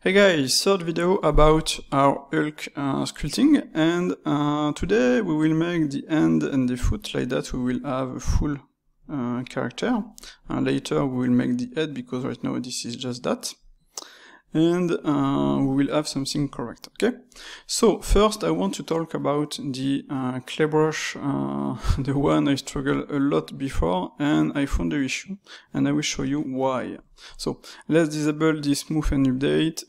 Hey guys, third video about our Hulk sculpting, and today we will make the hand and the foot. Like that we will have a full character. Later we will make the head, because right now this is just that. And we will have something correct, okay? So first I want to talk about the clay brush, the one I struggled a lot before, and I found the issue, and I will show you why. So let's disable this smooth and update,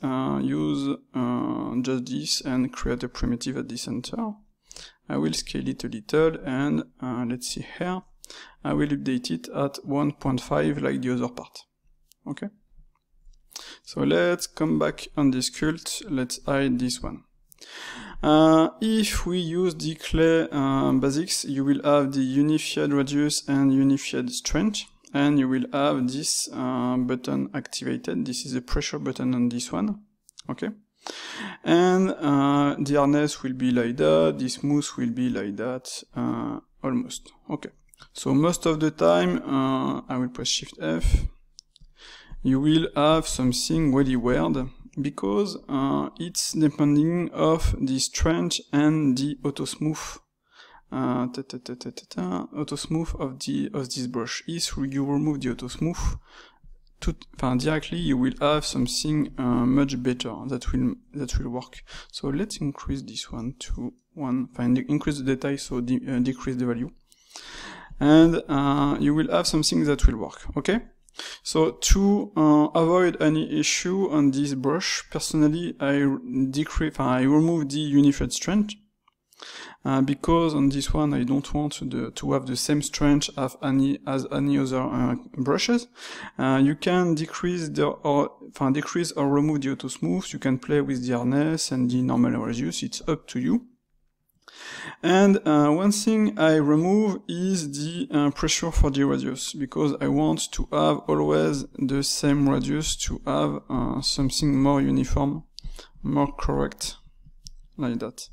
use just this and create a primitive at the center. I will scale it a little, and let's see here, I will update it at 1.5 like the other part, okay? So let's come back on the sculpt, let's hide this one. If we use the clay basics, you will have the unified radius and unified strength, and you will have this button activated. This is the pressure button on this one, okay? And the harness will be like that, the smooth will be like that, almost, okay? So most of the time, I will press Shift F, you will have something really weird, because it's depending of the strength and the auto smooth of this brush. If you remove the auto smooth directly, you will have something much better that will work. So let's increase this one to 1, increase the detail, so decrease the value, and you will have something that will work, okay? So to avoid any issue on this brush, personally I remove the unified strength, because on this one I don't want to have the same strength as any other brushes. You can decrease or remove the auto smooth. You can play with the harness and the normal radius. It's up to you. And one thing I remove is the pressure for the radius, because I want to have always the same radius, to have something more uniform, more correct, like that.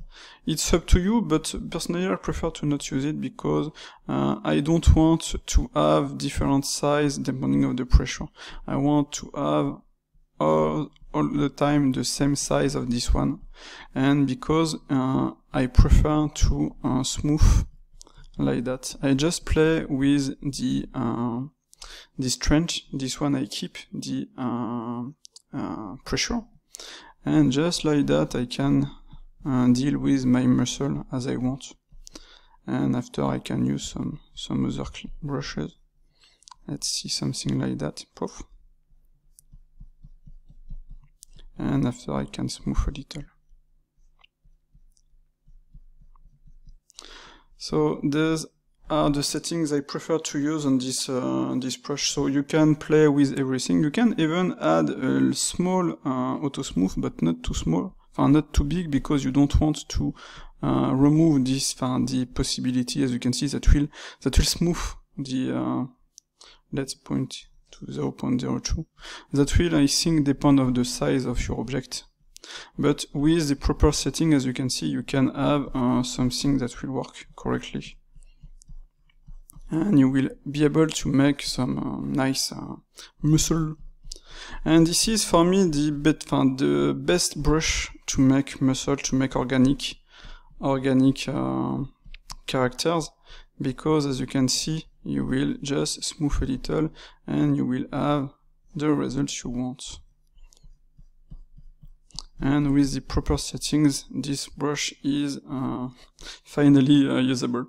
It's up to you, but personally I prefer to not use it, because I don't want to have different size depending on the pressure. I want to have all the time the same size of this one, and because I prefer to smooth like that, I just play with the strength. This one I keep the pressure, and just like that I can deal with my muscle as I want. And after I can use some other brushes. Let's see something like that. Poof. And after I can smooth a little. So these are the settings I prefer to use on this brush. So you can play with everything. You can even add a small auto smooth, but not too small, not too big, because you don't want to remove this the possibility, as you can see, that will smooth the let's point to 0.02. That will, I think, depend on the size of your object. But with the proper setting, as you can see, you can have something that will work correctly. And you will be able to make some nice muscle. And this is, for me, the best brush to make muscle, to make organic characters, because, as you can see, you will just smooth a little and you will have the results you want. And with the proper settings, this brush is finally usable.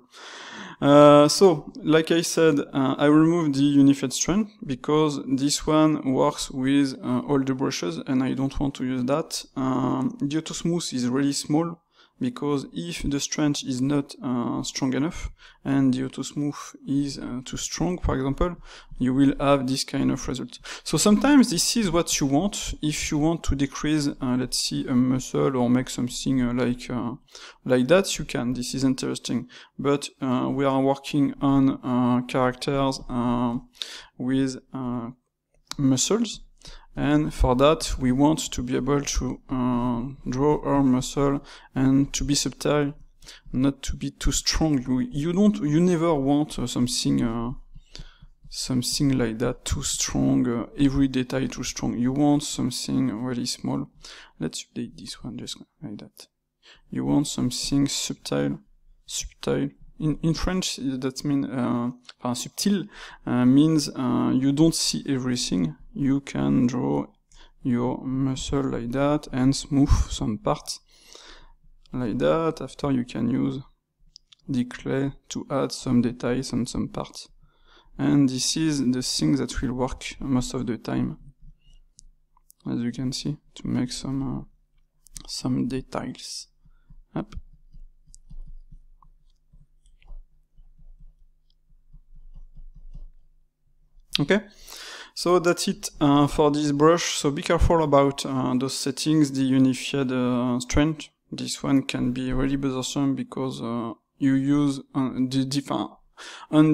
So, like I said, I removed the unified strength, because this one works with all the brushes and I don't want to use that. The auto smooth is really small, because if the strength is not strong enough and the auto smooth is too strong, for example, you will have this kind of result. So sometimes this is what you want. If you want to decrease, let's see, a muscle or make something like that, you can. This is interesting. But we are working on characters with muscles. And for that, we want to be able to draw our muscle and to be subtle, not to be too strong. You never want something something like that too strong, every detail too strong. You want something really small. Let's update this one just like that. You want something subtle. In French, that means subtil means you don't see everything. You can draw your muscle like that and smooth some parts like that. After you can use the clay to add some details on some parts. And this is the thing that will work most of the time, as you can see, to make some details. Up. Okay, so that's it for this brush. So be careful about those settings, the unified strength. This one can be really bothersome because you use on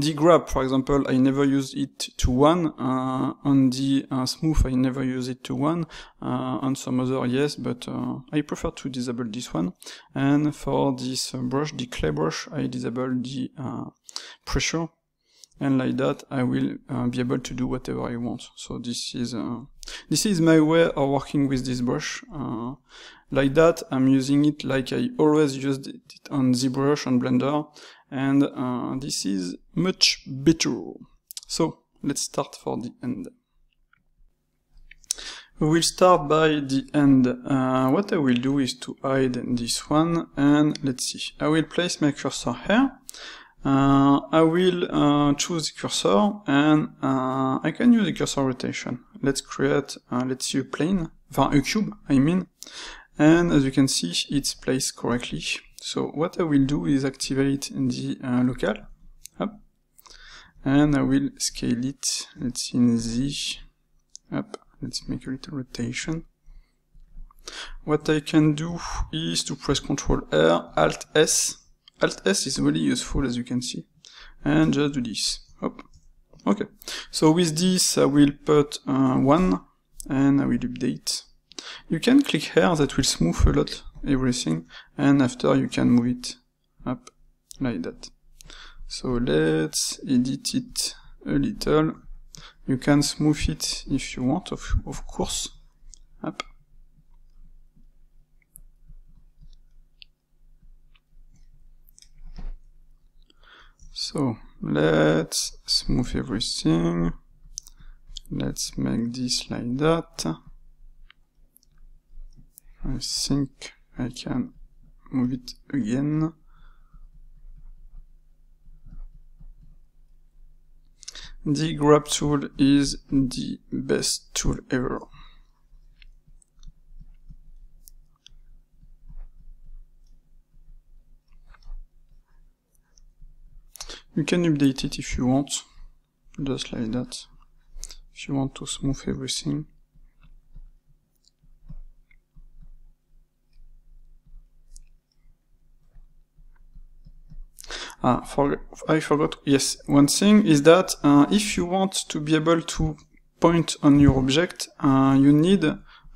the grab, for example, I never use it to 1. On the smooth, I never use it to 1. On some other, yes, but I prefer to disable this one. And for this brush, the clay brush, I disable the pressure. And like that, I will be able to do whatever I want. So this is my way of working with this brush. Like that, I'm using it like I always used it on ZBrush on Blender, and this is much better. So let's start for the end. We will start by the end. What I will do is to hide this one, and let's see. I will place my cursor here. I will choose the cursor, and I can use the cursor rotation. Let's create, let's see, a plane, a cube, I mean. And as you can see, it's placed correctly. So what I will do is activate the local, up, and I will scale it. Let's see, in Z, up. Let's make a little rotation. What I can do is to press Ctrl R, Alt S. Alt S is really useful, as you can see, and just do this. Hop. Okay. So with this, I will put 1, and I will update. You can click here, that will smooth a lot everything, and after you can move it up like that. So let's edit it a little. You can smooth it if you want, of course. Up. So let's smooth everything. Let's make this like that. I think I can move it again. The grab tool is the best tool ever. You can update it if you want, just like that, if you want to smooth everything. I forgot, yes, one thing is that if you want to be able to point on your object, you need,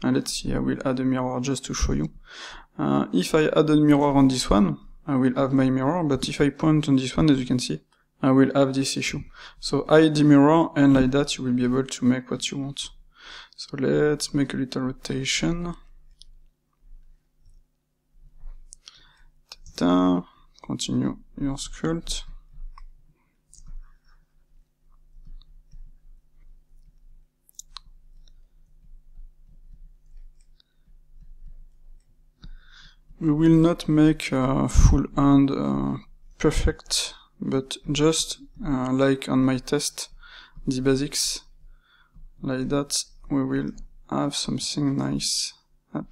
let's see, I will add a mirror just to show you. If I add a mirror on this one, I will have my mirror, but if I point on this one, as you can see, I will have this issue. So hide the mirror, and like that you will be able to make what you want. So let's make a little rotation. Ta-da. Continue your sculpt. We will not make a full hand perfect, but just like on my test, the basics, like that, we will have something nice. Up.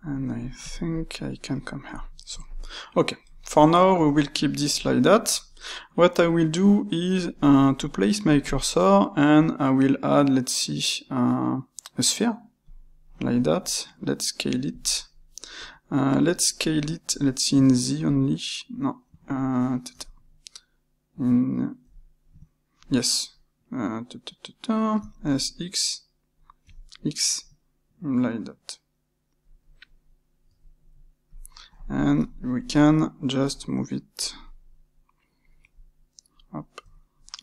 And I think I can come here. So, okay. For now, we will keep this like that. What I will do is to place my cursor, and I will add, let's see, a sphere, like that. Let's scale it. Let's scale it, let's see, in Z only. No. Yes. SX, X, like that. and we can just move it up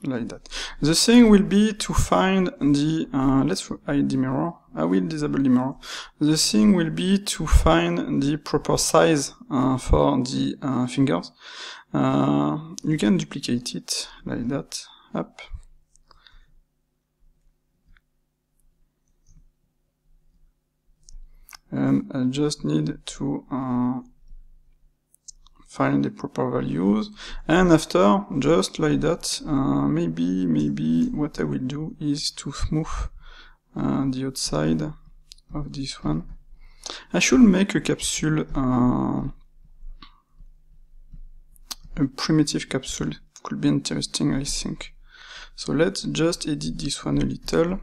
like that. The thing will be to find the, let's hide the mirror. I will disable the mirror. The thing will be to find the proper size for the fingers. You can duplicate it like that, up. And I just need to find the proper values, and after, just like that, maybe what I will do is to smooth the outside of this one. I should make a capsule, a primitive capsule. Could be interesting, I think. So let's just edit this one a little.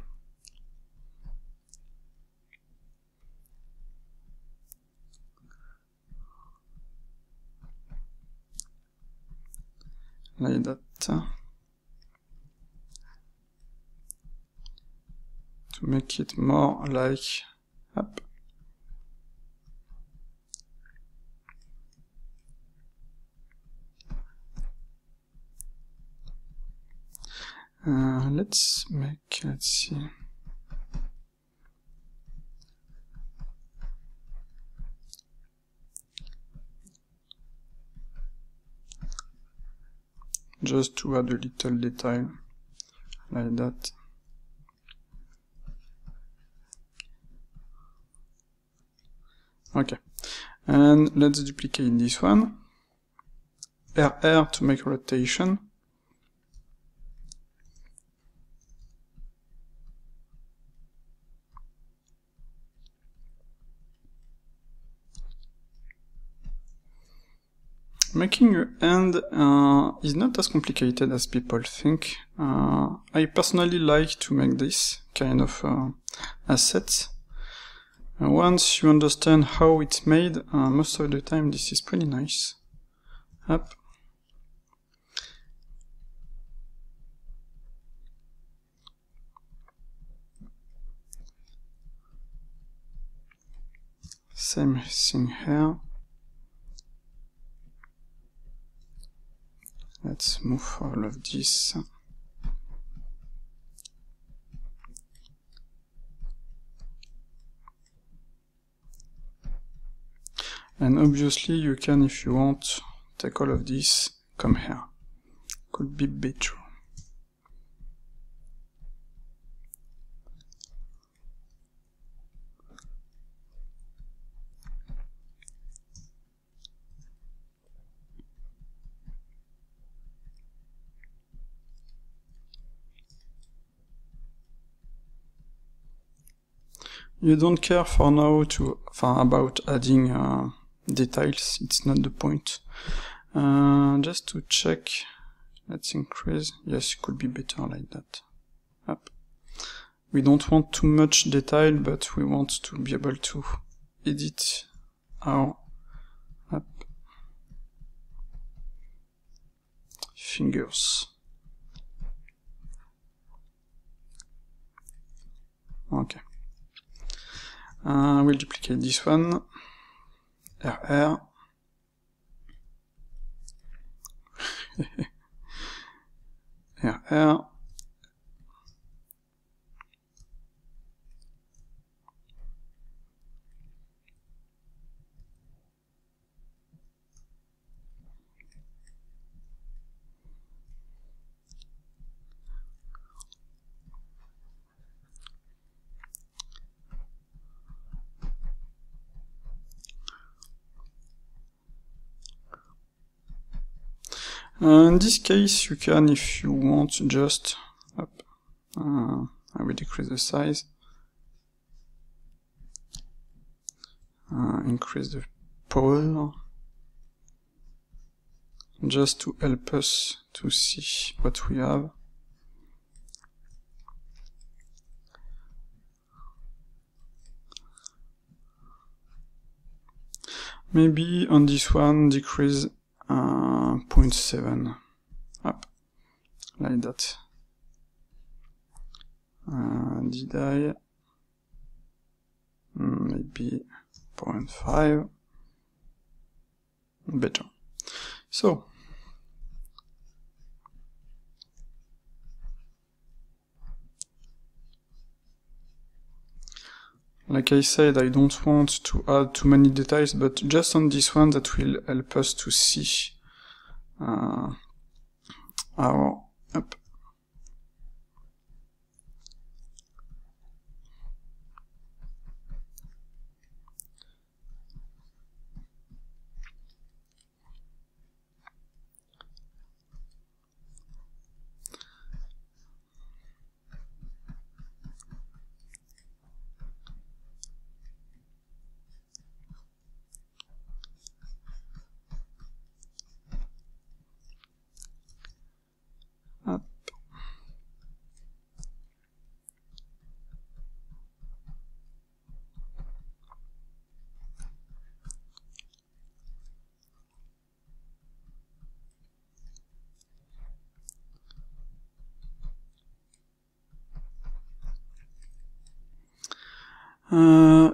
Like that, to make it more like, up. Let's see. Just to add a little detail, like that. Okay, and let's duplicate this one. RR to make rotation. Making a hand is not as complicated as people think. I personally like to make this kind of assets. Once you understand how it's made, most of the time this is pretty nice. Up. Same thing here. Let's move all of this. And obviously you can, if you want, take all of this, come here. Could be better. You don't care for now about adding details, it's not the point. Just to check, let's increase, yes, it could be better like that. Up. We don't want too much detail, but we want to be able to edit our fingers. Okay. We'll duplicate this one. RR. RR. In this case, you can, if you want, just up. I will decrease the size, increase the power, just to help us to see what we have. Maybe on this one, decrease 0.7 up, like that. Did I? Maybe 0.5. better. So like I said, I don't want to add too many details, but just on this one that will help us to see our up.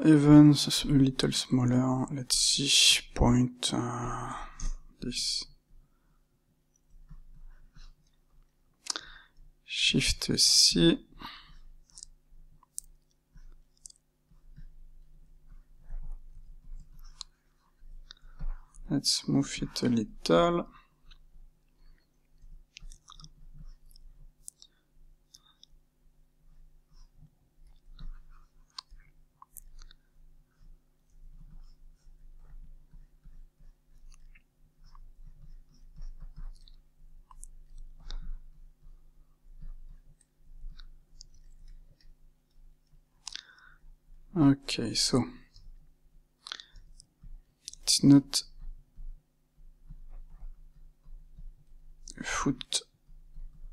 Even a little smaller, let's see, point this. Shift C. Let's move it a little. Okay, so it's not a foot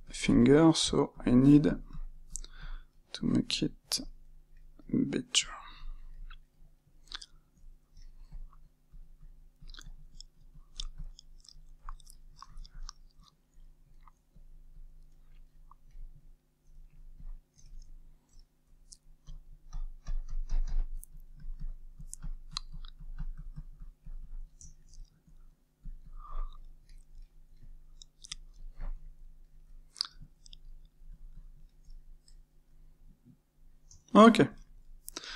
finger, so I need to make it better. Okay,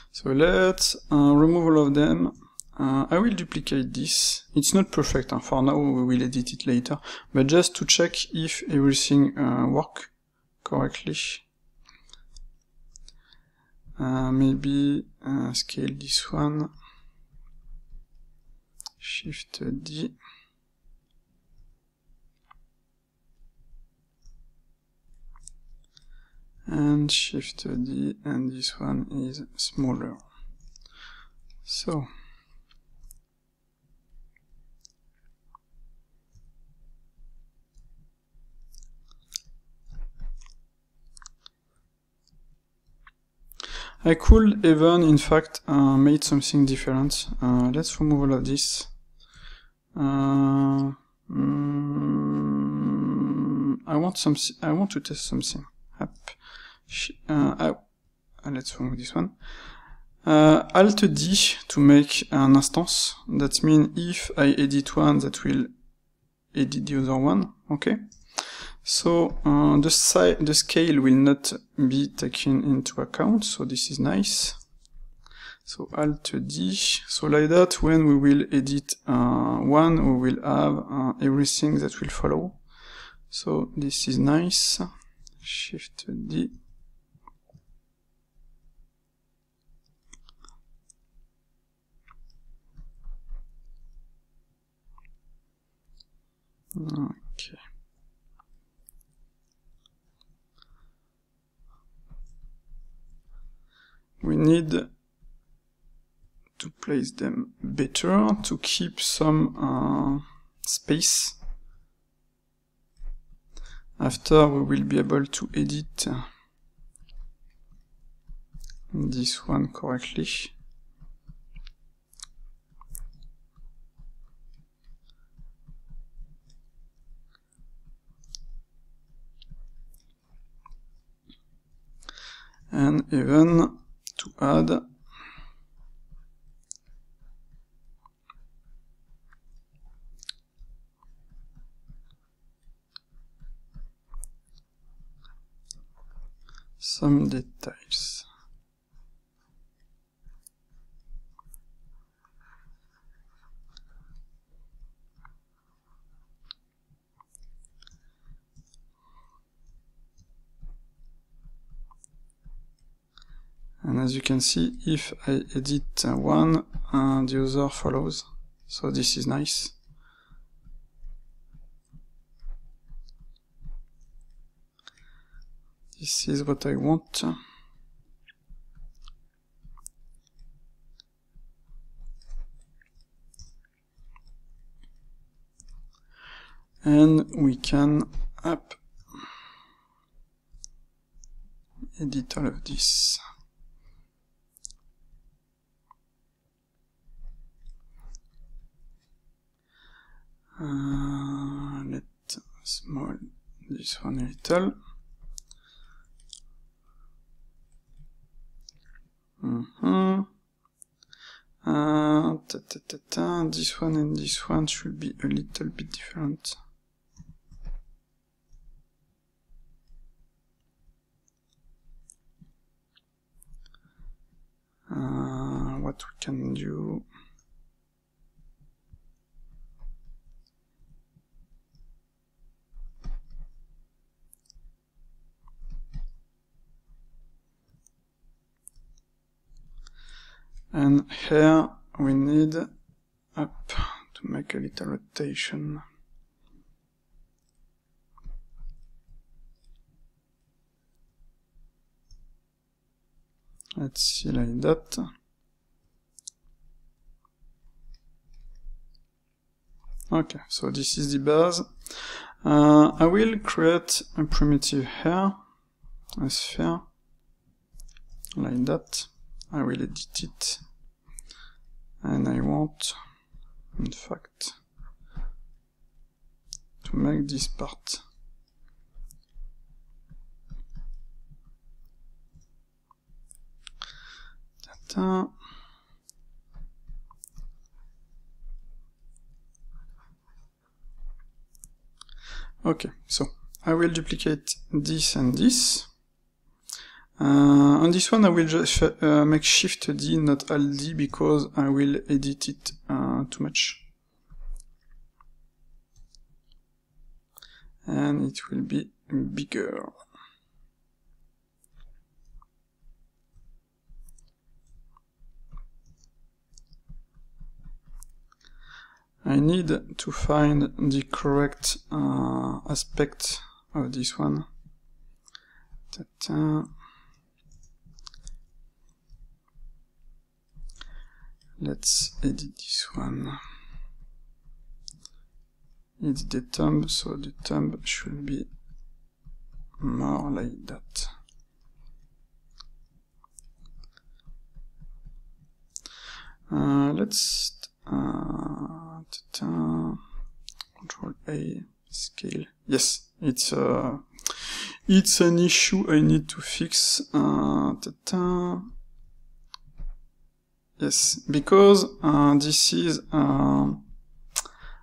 so let's remove all of them. I will duplicate this. It's not perfect, for now we will edit it later, but just to check if everything works correctly. Maybe scale this one, Shift D. And Shift D, and this one is smaller. So I could even, in fact, made something different. Let's remove all of this. I want to test something. Let's remove this one. Alt D to make an instance. That means if I edit one, that will edit the other one. Okay. So the scale will not be taken into account. So this is nice. So Alt D. So like that, when we will edit one, we will have everything that will follow. So this is nice. Shift D. Okay. We need to place them better to keep some space. After we will be able to edit this one correctly. And even to add some details. And as you can see, if I edit one, the other follows. So this is nice. This is what I want. And we can edit all of this. Let's small this one a little. This one and this one should be a little bit different. What we can do? And here we need up to make a little rotation. Let's see like that. Okay, so this is the base. I will create a primitive hair, a sphere, like that. I will edit it, and I want, in fact, to make this part. Okay, so I will duplicate this and this. On this one I will just make Shift D, not Alt D, because I will edit it too much. And it will be bigger. I need to find the correct aspect of this one. Let's edit this one. It's the thumb, so the thumb should be more like that. Let's Control A, scale. Yes, it's an issue I need to fix. Yes, because this is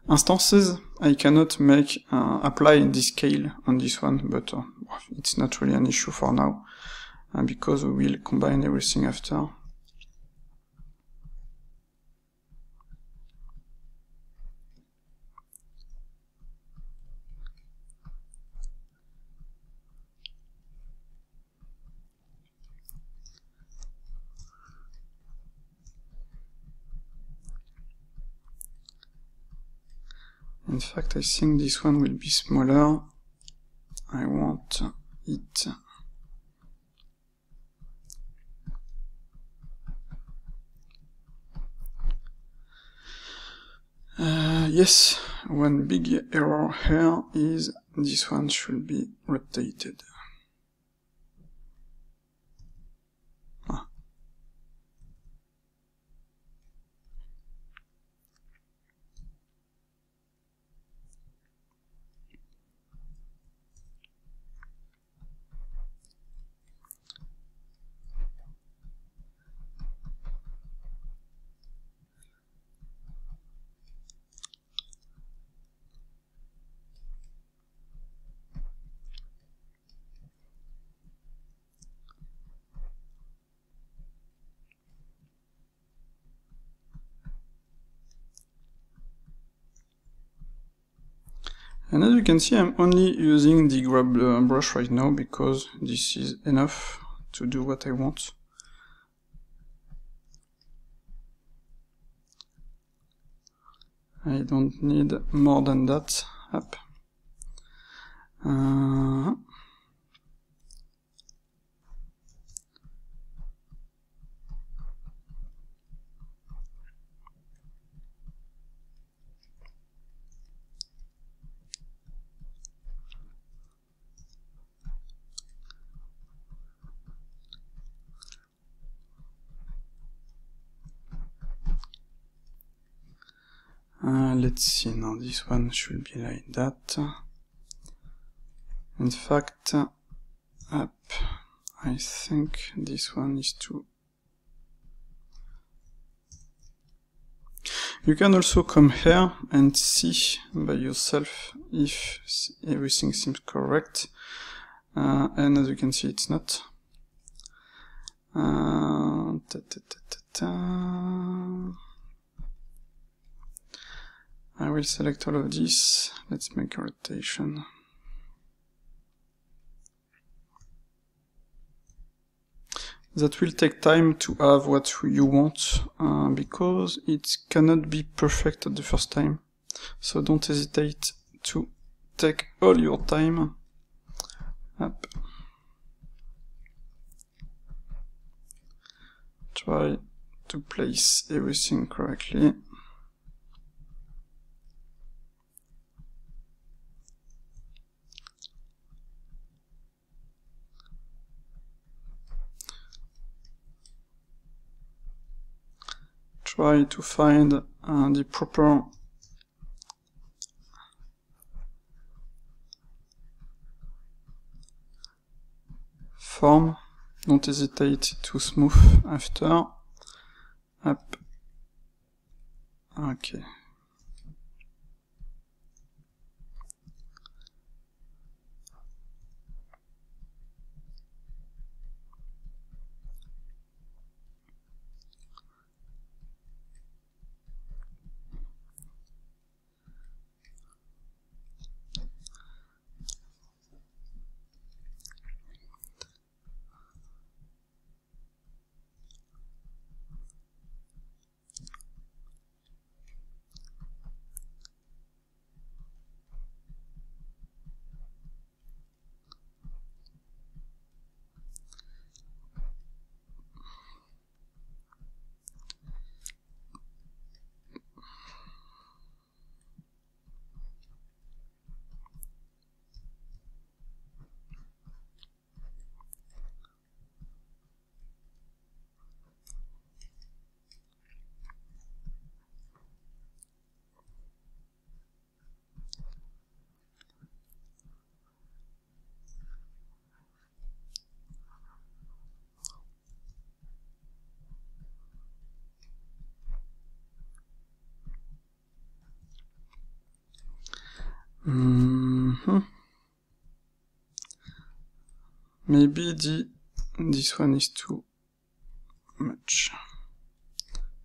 instances, I cannot make apply the scale on this one, but it's not really an issue for now, because we will combine everything after. In fact, I think this one will be smaller. I want it yes, one big error here is this one should be rotated. And as you can see, I'm only using the grab brush right now because this is enough to do what I want. I don't need more than that. Up. Let's see, now this one should be like that. In fact, up, I think this one is too. You can also come here and see by yourself if everything seems correct, and as you can see, it's not. I will select all of this. Let's make a rotation. That will take time to have what you want, because it cannot be perfect at the first time. So don't hesitate to take all your time. Up. Try to place everything correctly. Try to find the proper form. Don't hesitate to smooth after. Up. Okay. Maybe this one is too much.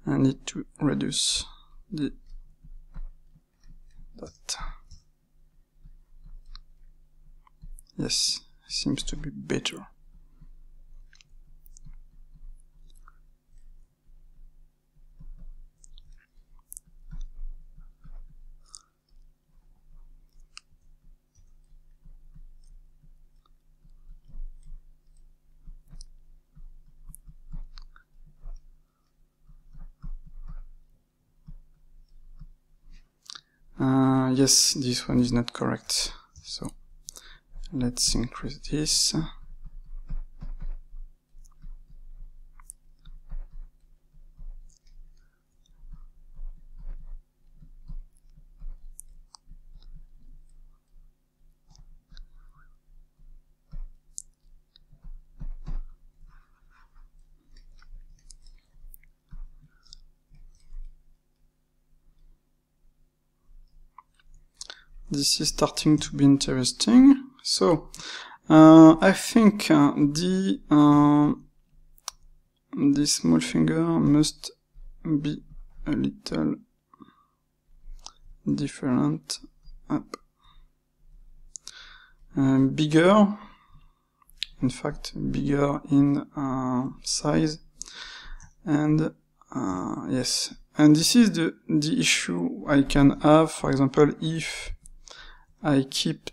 I need to reduce that. Yes, seems to be better. Yes, this one is not correct, so let's increase this. This is starting to be interesting. So I think the small finger must be a little different. Up. bigger, in fact bigger in size, and yes, and this is the issue I can have. For example, if I kept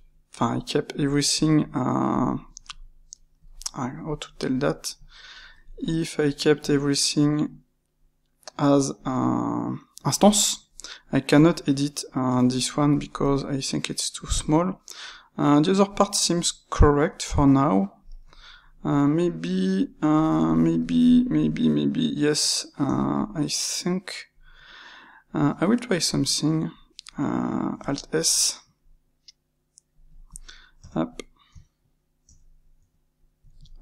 everything, how to tell that, if I kept everything as instance, I cannot edit this one because I think it's too small. The other part seems correct for now. Maybe, yes, I think I will try something. Alt S, up,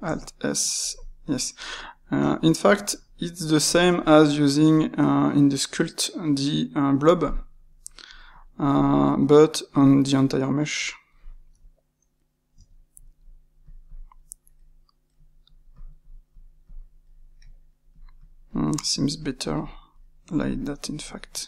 Alt S, yes. In fact, it's the same as using in the Sculpt the blob, but on the entire mesh. Seems better like that, in fact.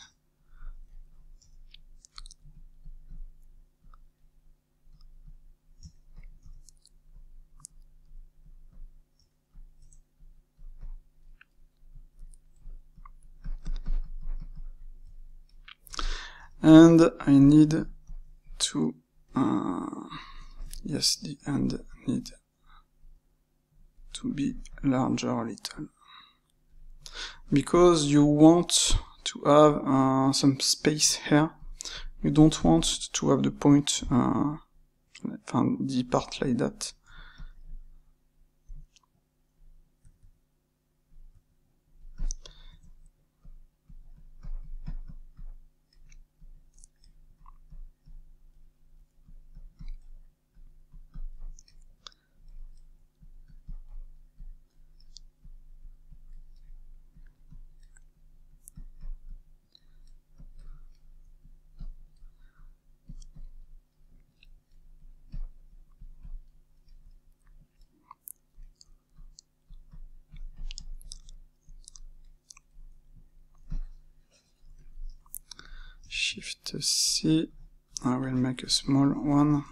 And I need to, yes, the end need to be larger a little, because you want to have some space here. You don't want to have the point, the part like that. Shift C, I will make a small one.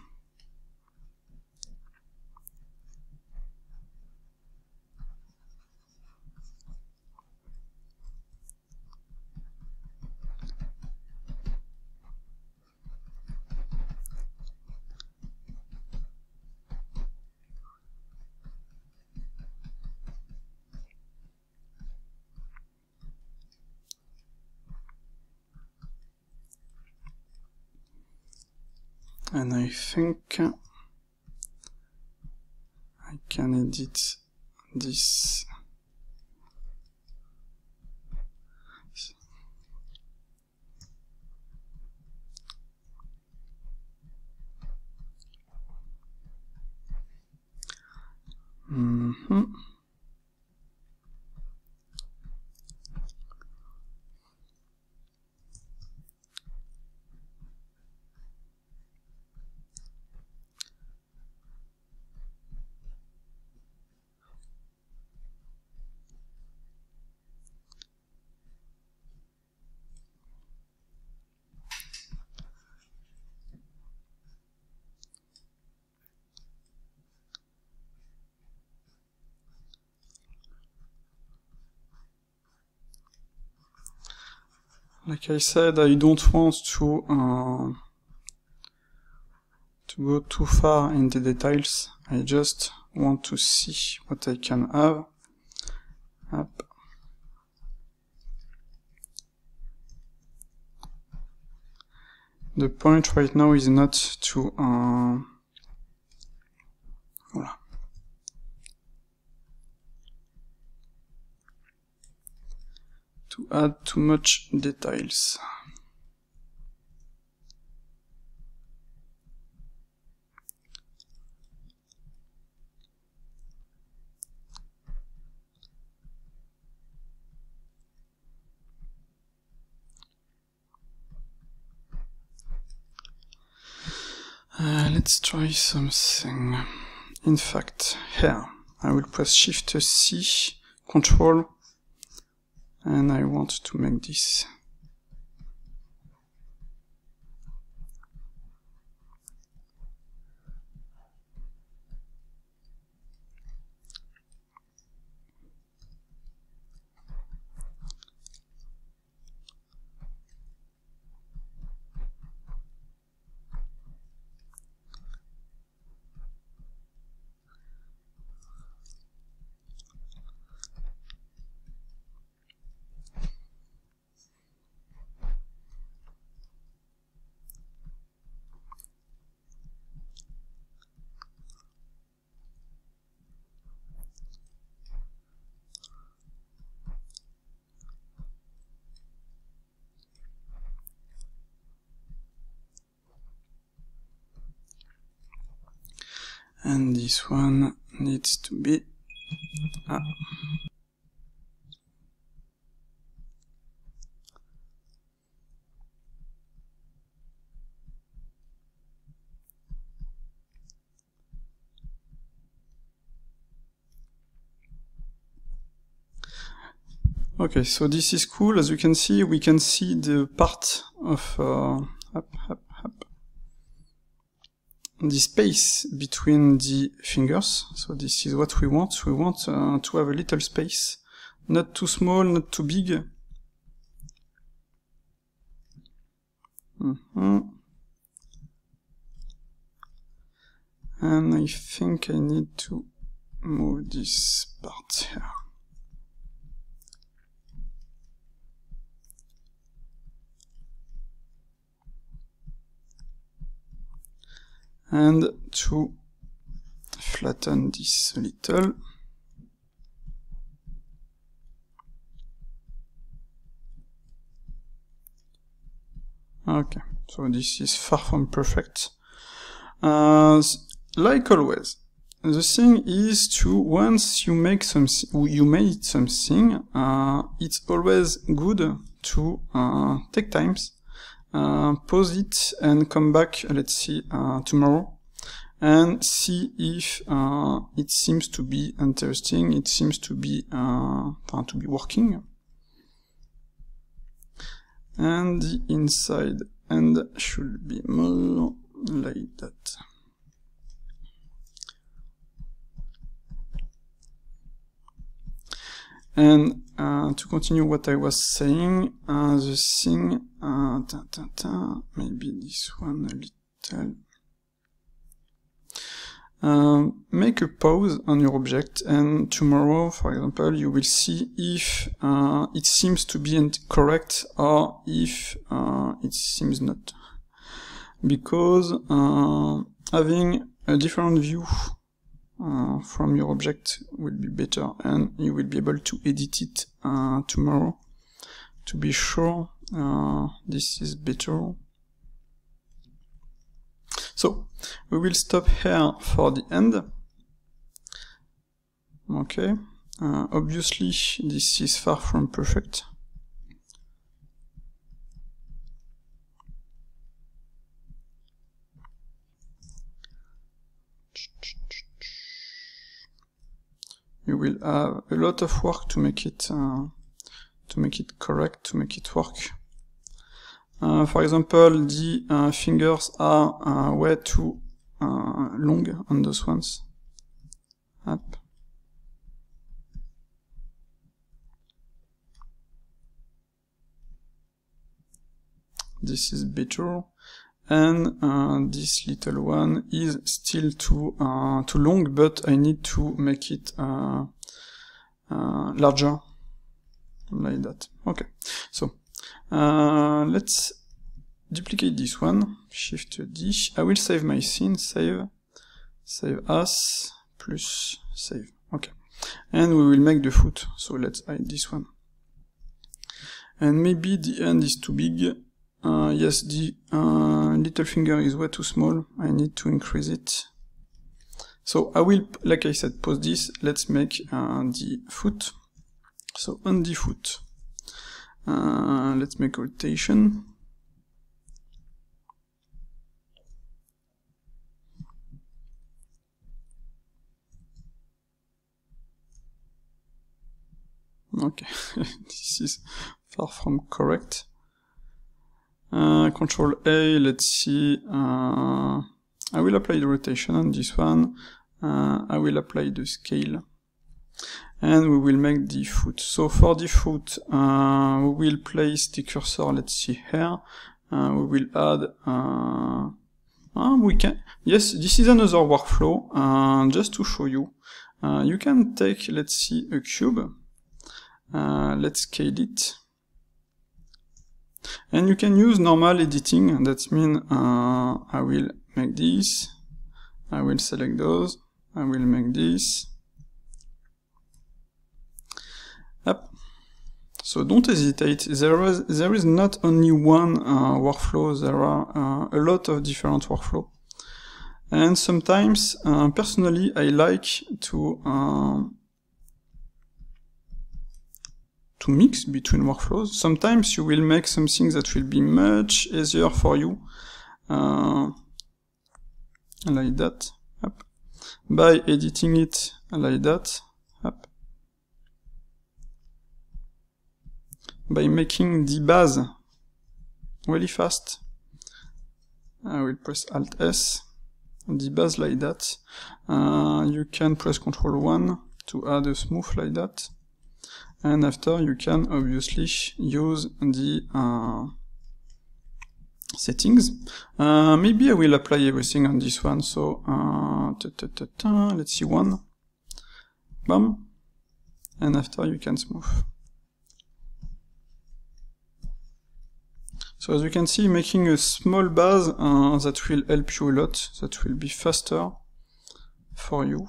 And I think I can edit this. Like I said, I don't want to go too far in the details. I just want to see what I can have. Up. The point right now is not to voilà. To add too much details. Let's try something. In fact, here I will press Shift C, Control, and I want to make this. And this one needs to be okay, so this is cool. As you can see, we can see the part of the space between the fingers. So this is what we want. We want to have a little space, not too small, not too big. And I think I need to move this part here. And to flatten this a little. Okay, so this is far from perfect. Like always, the thing is to, once you make something, you made something, it's always good to take times, pause it and come back, let's see, tomorrow, and see if it seems to be interesting, it seems to be working. And the inside end should be more like that. And to continue what I was saying, the thing, maybe this one a little. Make a pause on your object, and tomorrow, for example, you will see if it seems to be correct or if it seems not. Because having a different view from your object will be better, and you will be able to edit it tomorrow to be sure this is better. So we will stop here for the end. Okay, obviously this is far from perfect. You will have a lot of work to make it correct, to make it work. For example, the fingers are way too long on those ones. Up. This is better. And this little one is still too long, but I need to make it larger, like that. Okay, so let's duplicate this one. Shift D. I will save my scene. Save as plus save. Okay, and we will make the foot. So let's hide this one. And maybe the end is too big. Yes, the little finger is way too small. I need to increase it. So I will, like I said, pause this. Let's make the foot. So on the foot, let's make a rotation. Okay, this is far from correct. Control A, let's see, I will apply the rotation on this one, I will apply the scale, and we will make the foot. So for the foot, we will place the cursor, let's see here, we will add, we can, yes, this is another workflow, just to show you, you can take, let's see, a cube, let's scale it. And you can use normal editing, that means I will make this, I will select those, I will make this. Up. So don't hesitate, there is not only one workflow, there are a lot of different workflows. And sometimes, personally, I like to mix between workflows. Sometimes you will make something that will be much easier for you, like that, up, by editing it like that, up, by making the base really fast. I will press Alt-S, the base like that. You can press Ctrl-1 to add a smooth like that. And after you can obviously use the settings. Maybe I will apply everything on this one, so let's see one. Bam. And after you can smooth. So as you can see, making a small base that will help you a lot, that will be faster for you.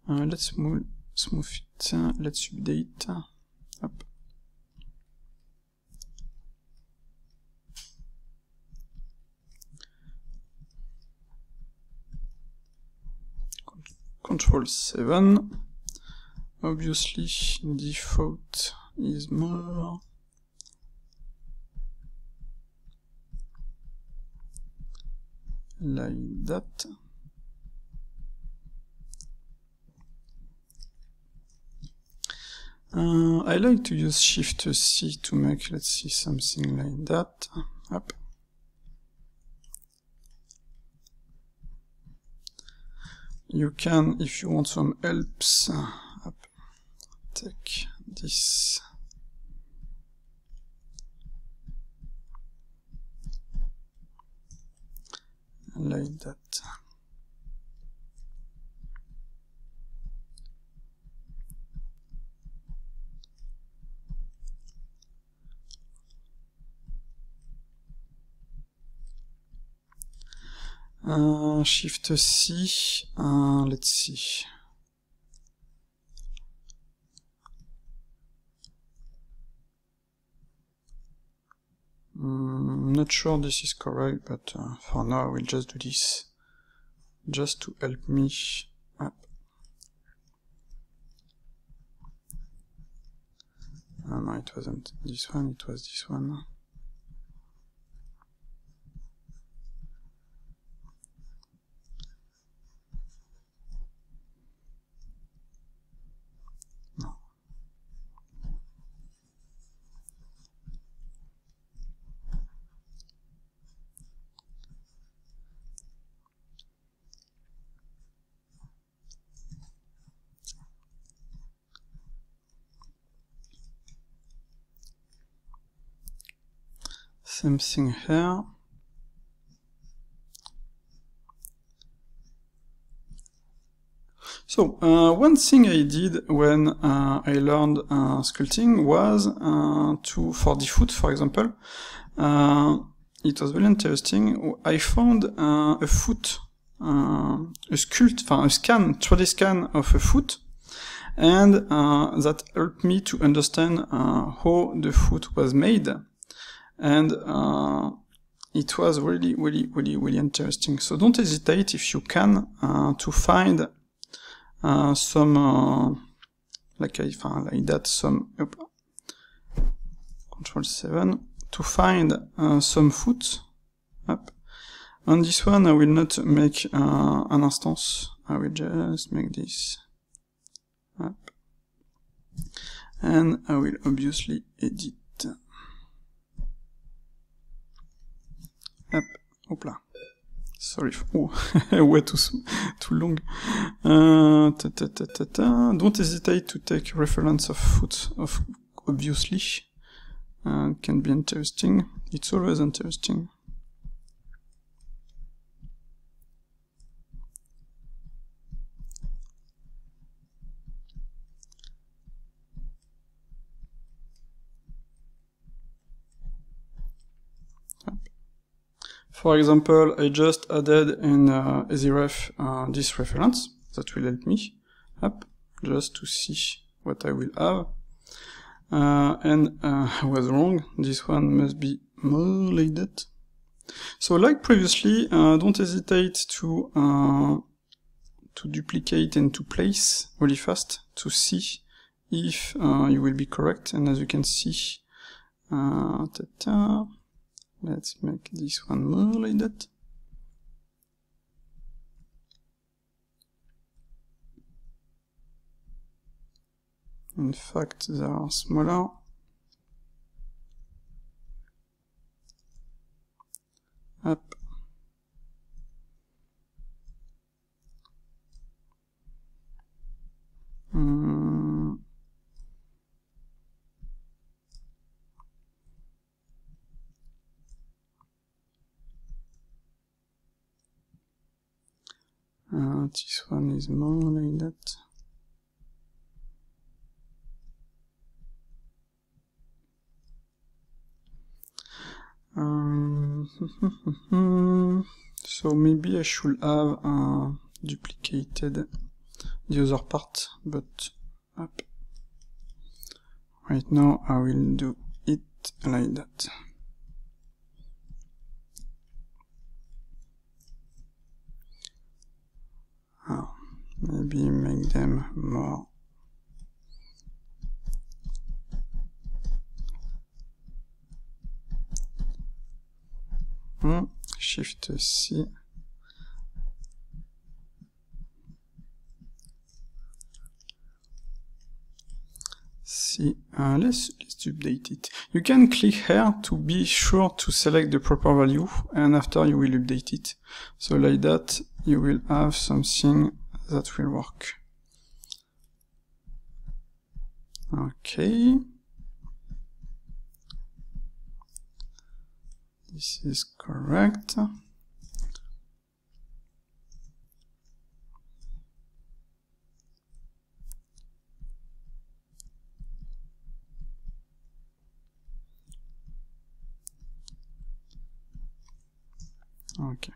Let's smooth it, let's update, up. Ctrl-7, obviously default is more, like that. I like to use Shift-C to make, let's see, something like that. Up. You can, if you want some helps, up, take this. Like that. Shift-C, let's see. Not sure this is correct, but for now I will just do this, just to help me up. No, it wasn't this one, it was this one. Same thing here. So, one thing I did when I learned sculpting was for the foot, for example, it was very interesting. I found a foot, a scan, 3D scan of a foot, and that helped me to understand how the foot was made. And it was really interesting. So don't hesitate, if you can, to find some like that, some Ctrl-7 to find some foot up. On this one I will not make an instance, I will just make this up, and I will obviously edit. Up, hopla. Sorry, way too long. Don't hesitate to take reference of foot, obviously. Can be interesting. It's always interesting. For example, I just added in EasyRef this reference that will help me up, just to see what I will have. And I was wrong, this one must be more like that. So like previously, don't hesitate to duplicate and to place really fast to see if you will be correct. And as you can see, let's make this one more like that. In fact, they are smaller. Up. This one is more like that. So maybe I should have duplicated the other part, but up. Right now I will do it like that. Maybe make them more. Shift C. Let's update it. You can click here to be sure to select the proper value, and after you will update it. So like that, you will have something that will work. Okay. This is correct. Okay,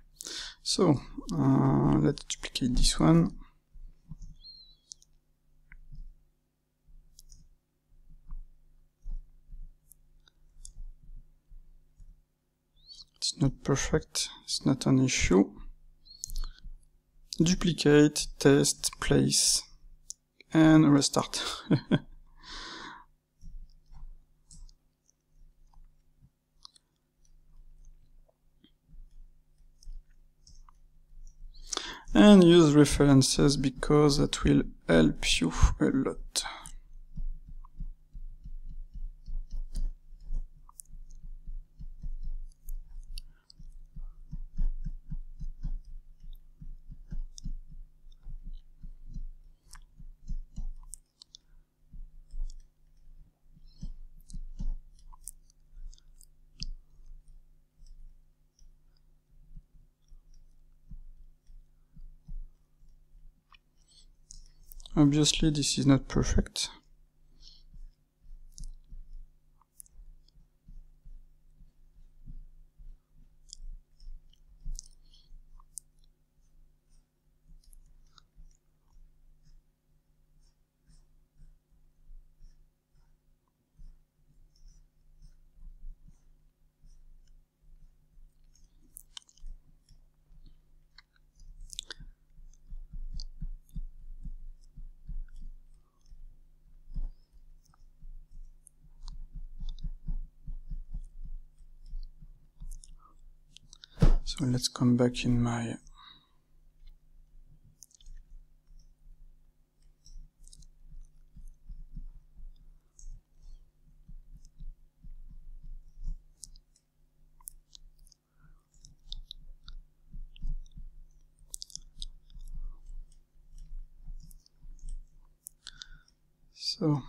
so let's duplicate this one. It's not perfect, it's not an issue. Duplicate, test, place, and restart. And use references because that will help you a lot. Obviously, this is not perfect. So let's come back in my so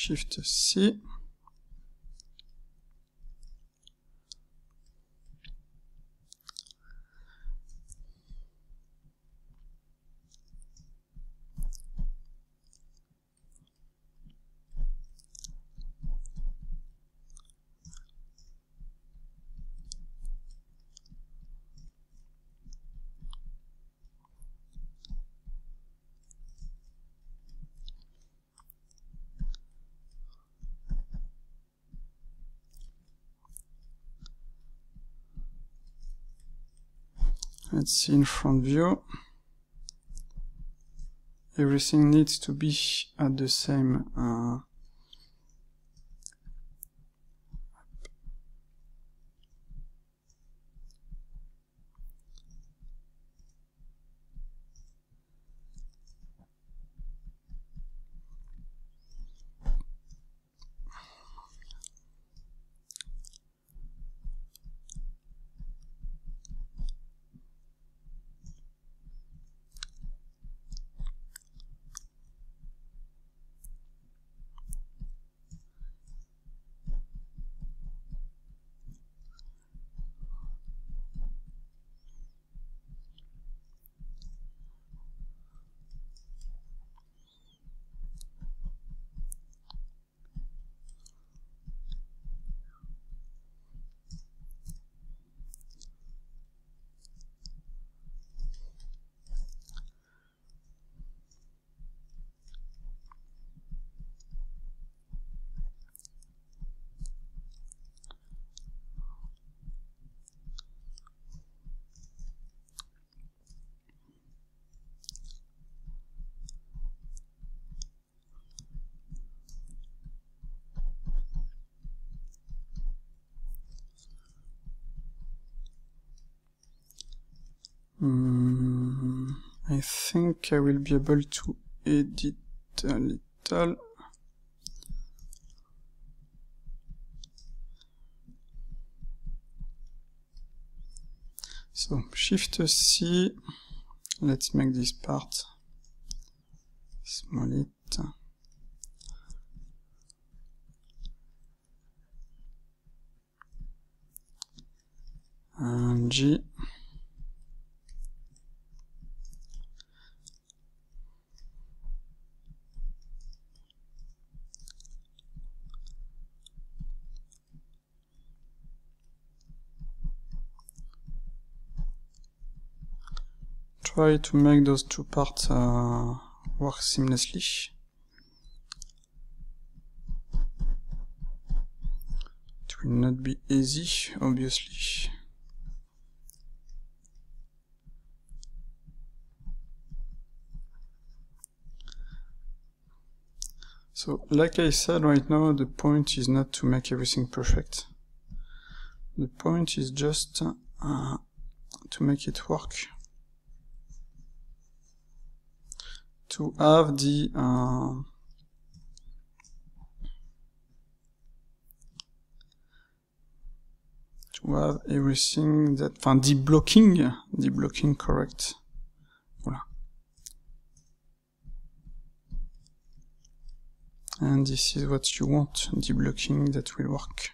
Shift C. Let's see in front view. Everything needs to be at the same I think I will be able to edit a little. So Shift C, let's make this part small it. And G. Try to make those two parts work seamlessly. It will not be easy, obviously. So, like I said, right now the point is not to make everything perfect. The point is just to make it work. To have the to have everything that deblocking correct. Voilà. And this is what you want, deblocking that will work.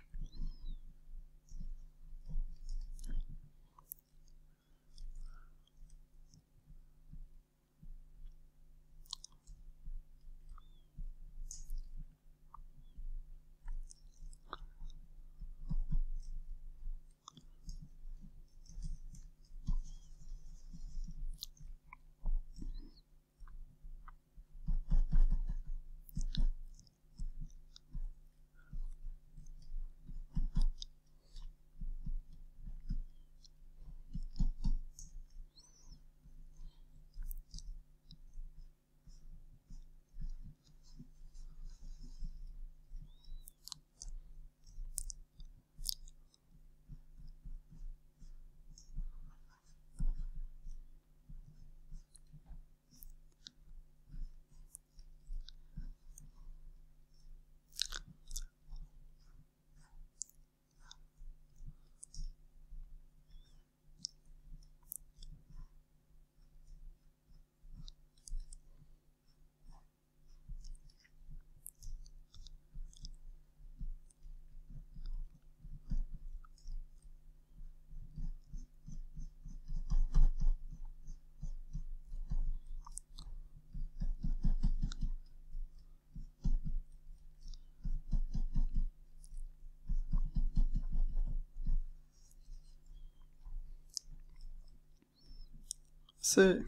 say,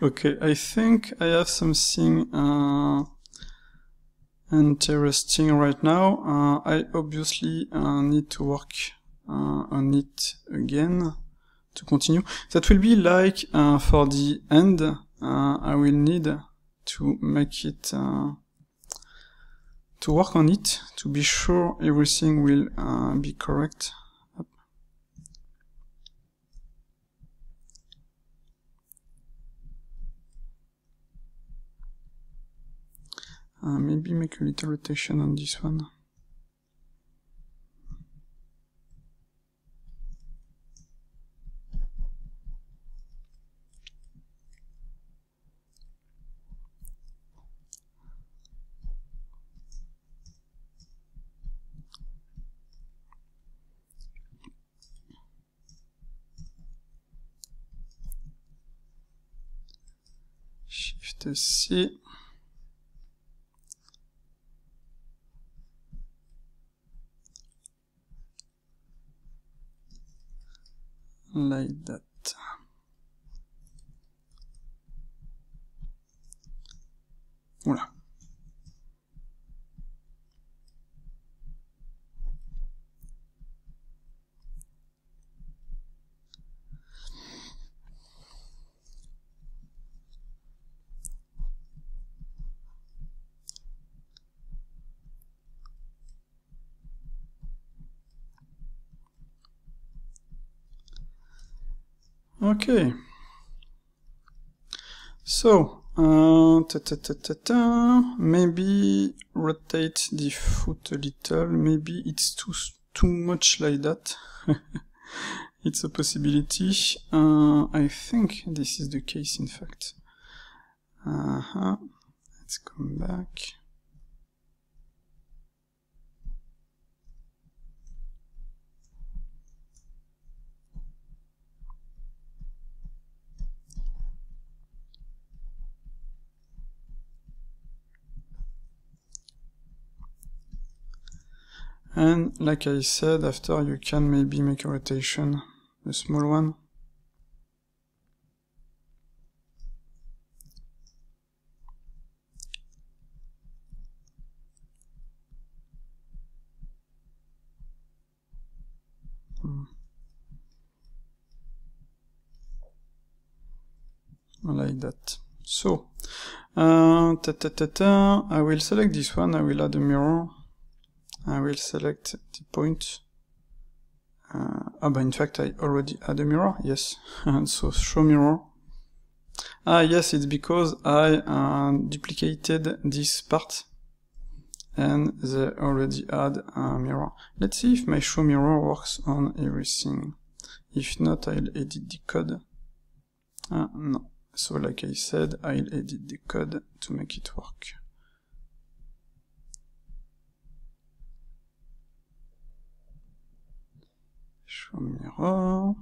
okay, I think I have something interesting right now. I obviously need to work on it again to continue. That will be like for the end, I will need to make it to work on it to be sure everything will be correct. Maybe make a little rotation on this one. Shift C. Like that. Voilà. Okay, so maybe rotate the foot a little. Maybe it's too much like that. It's a possibility. I think this is the case, in fact. Let's come back. And like I said, after you can maybe make a rotation, a small one. Like that. So, I will select this one, I will add a mirror. I will select the point. But in fact I already had a mirror, yes. And so show mirror. Yes, it's because I duplicated this part and they already had a mirror. Let's see if my show mirror works on everything. If not, I'll edit the code. No. So like I said, I'll edit the code to make it work. Show mirror.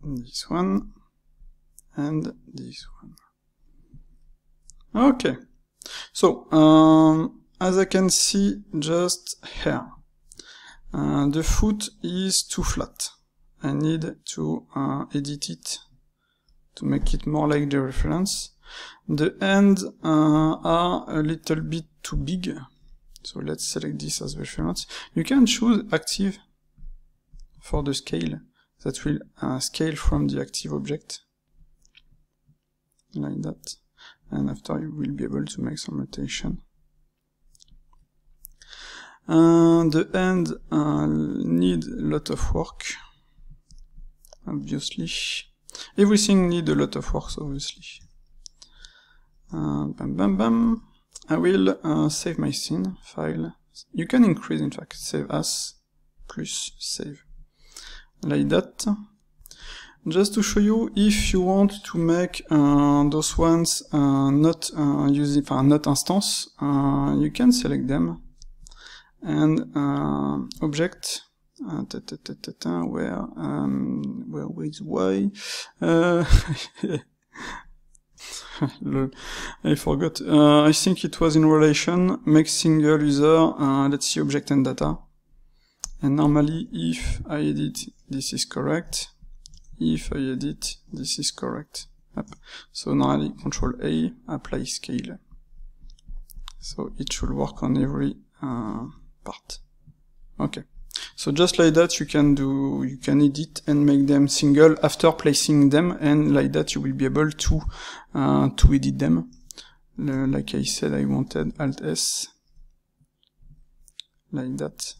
This one and this one. Okay. So as I can see just here, the foot is too flat. I need to edit it to make it more like the reference. The ends are a little bit too big, so let's select this as reference. You can choose active for the scale, that will scale from the active object, like that, and after you will be able to make some rotation. The end need a lot of work, obviously. Everything need a lot of work, obviously. I will save my scene file. You can increase, in fact, save as plus save, like that. Just to show you, if you want to make those ones not not instance, you can select them and object. Where is Y? I forgot. I think it was in relation, make single user, let's see object and data. And normally, if I edit, this is correct. If I edit, this is correct. Yep. So normally, Control A, apply scale. So it should work on every part. Okay. So just like that, you can edit and make them single after placing them, and like that you will be able to edit them. Like I said, I wanted Alt S, like that.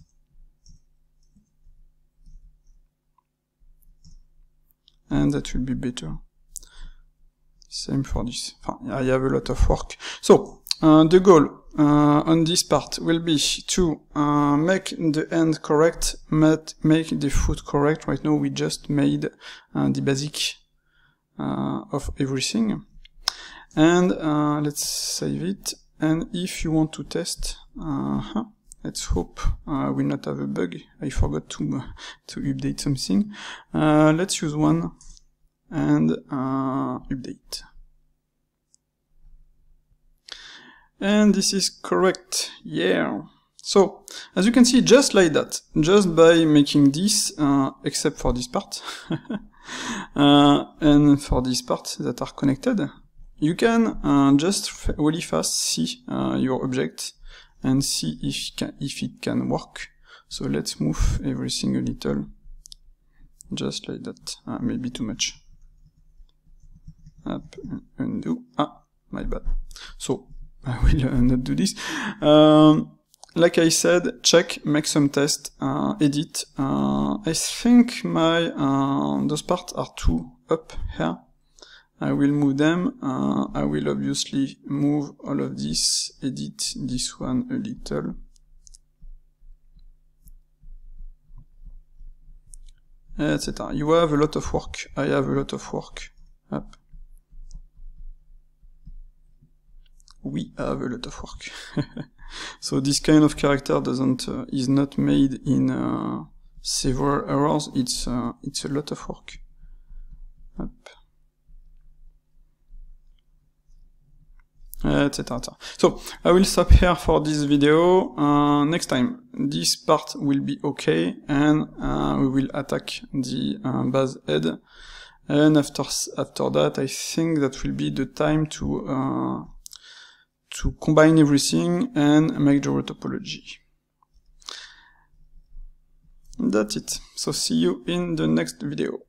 And that will be better. Same for this. I have a lot of work. So, the goal on this part will be to make the end correct, make the foot correct. Right now we just made the basic of everything. And let's save it. And if you want to test, let's hope I will not have a bug. I forgot to update something. Let's use one and update. And this is correct, yeah. So, as you can see, just like that, just by making this, except for this part, and for this part that are connected, you can just really fast see your object and see if it can work. So let's move everything a little, just like that. Maybe too much. Up, undo. My bad. So, I will not do this. Like I said, check, make some test, edit. I think those parts are too up here. I will move them. I will obviously move all of this, edit this one a little. Etc. You have a lot of work. I have a lot of work. Up. We have a lot of work. So this kind of character is not made in several hours. It's a lot of work. Up. Etc. So I will stop here for this video. Next time this part will be okay, and we will attack the base head. And after that, I think that will be the time to combine everything and make the row topology. That's it. So see you in the next video.